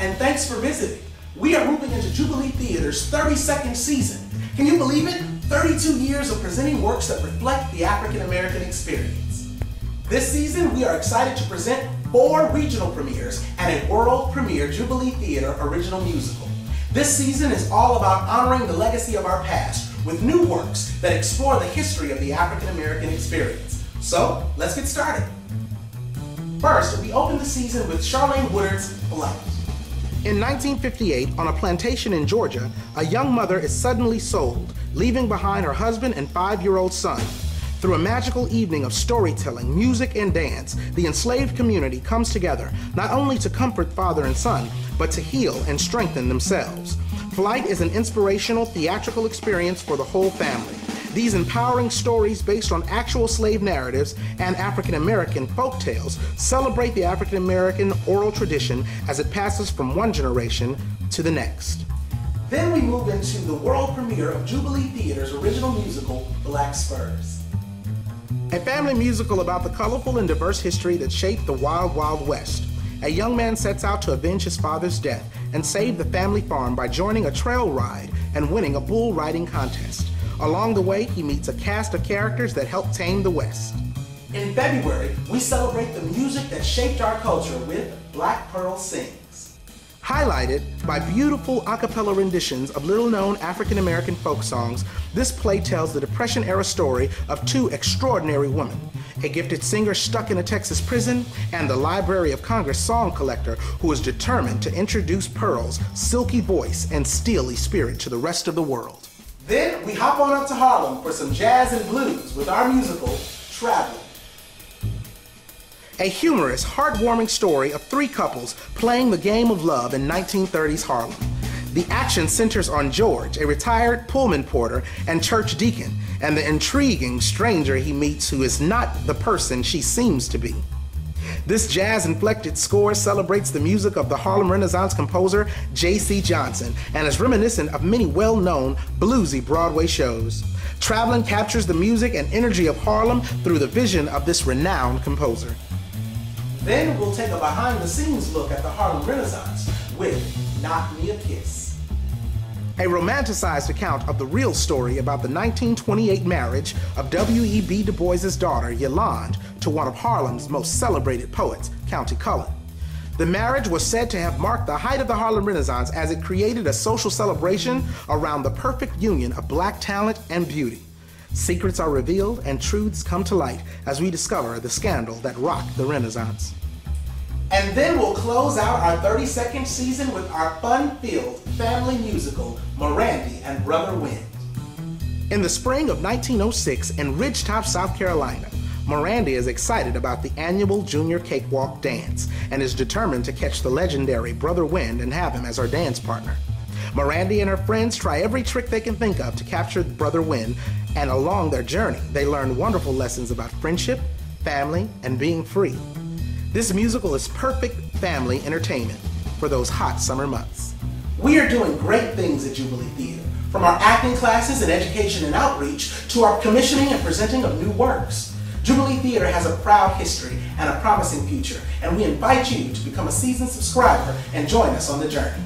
and thanks for visiting. We are moving into Jubilee Theater's 32nd season. Can you believe it? 32 years of presenting works that reflect the African American experience. This season, we are excited to present 4 regional premieres and a world premiere Jubilee Theater original musical. This season is all about honoring the legacy of our past with new works that explore the history of the African American experience. So, let's get started. First, we open the season with Charlene Woodard's Flight. In 1958, on a plantation in Georgia, a young mother is suddenly sold, leaving behind her husband and 5-year-old son. Through a magical evening of storytelling, music, and dance, the enslaved community comes together, not only to comfort father and son, but to heal and strengthen themselves. Flight is an inspirational theatrical experience for the whole family. These empowering stories based on actual slave narratives and African American folk tales celebrate the African American oral tradition as it passes from one generation to the next. Then we move into the world premiere of Jubilee Theater's original musical, Black Spurs. A family musical about the colorful and diverse history that shaped the Wild Wild West. A young man sets out to avenge his father's death and save the family farm by joining a trail ride and winning a bull riding contest. Along the way, he meets a cast of characters that help tame the West. In February, we celebrate the music that shaped our culture with Black Pearl Sings. Highlighted by beautiful a cappella renditions of little-known African-American folk songs, this play tells the Depression-era story of 2 extraordinary women, a gifted singer stuck in a Texas prison, and the Library of Congress song collector who is determined to introduce Pearl's silky voice and steely spirit to the rest of the world. Then we hop on up to Harlem for some jazz and blues with our musical, Traveling. A humorous, heartwarming story of 3 couples playing the game of love in 1930s Harlem. The action centers on George, a retired Pullman porter and church deacon, and the intriguing stranger he meets who is not the person she seems to be. This jazz-inflected score celebrates the music of the Harlem Renaissance composer J.C. Johnson and is reminiscent of many well-known bluesy Broadway shows. Traveling captures the music and energy of Harlem through the vision of this renowned composer. Then we'll take a behind-the-scenes look at the Harlem Renaissance with Knock Me a Kiss. A romanticized account of the real story about the 1928 marriage of W.E.B. Du Bois's daughter, Yolande, to one of Harlem's most celebrated poets, Countee Cullen. The marriage was said to have marked the height of the Harlem Renaissance as it created a social celebration around the perfect union of Black talent and beauty. Secrets are revealed and truths come to light as we discover the scandal that rocked the Renaissance. And then we'll close out our 32nd season with our fun-filled family musical, Mirandy and Brother Wind. In the spring of 1906 in Ridgetop, South Carolina, Mirandy is excited about the annual Junior Cakewalk Dance and is determined to catch the legendary Brother Wind and have him as her dance partner. Mirandy and her friends try every trick they can think of to capture Brother Wind, and along their journey, they learn wonderful lessons about friendship, family, and being free. This musical is perfect family entertainment for those hot summer months. We are doing great things at Jubilee Theater, from our acting classes and education and outreach to our commissioning and presenting of new works. Jubilee Theater has a proud history and a promising future, and we invite you to become a seasoned subscriber and join us on the journey.